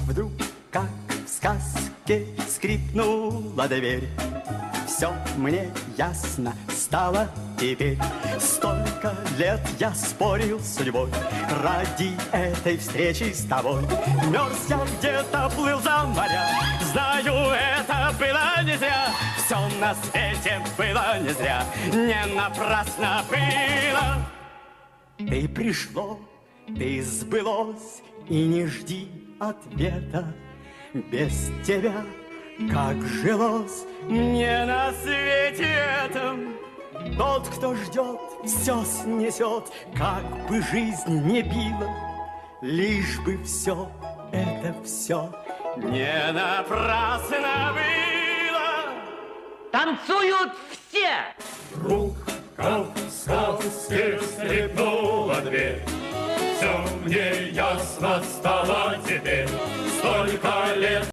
Вдруг, как в сказке, скрипнула дверь. Все мне ясно стало теперь. Столько лет я спорил с судьбой ради этой встречи с тобой. Мерз я где-то, плыл за моря. Знаю, это было не зря. Все на свете было не зря. Не напрасно было. Ты пришло, ты сбылось, и не жди ответа. Без тебя как жилось мне на свете этом. Тот, кто ждет, все снесет, как бы жизнь не била, лишь бы все это все не напрасно было. Танцуют все! Вдруг, как в сказке, скрипнула дверь. Все мне ясно стало теперь. Столько лет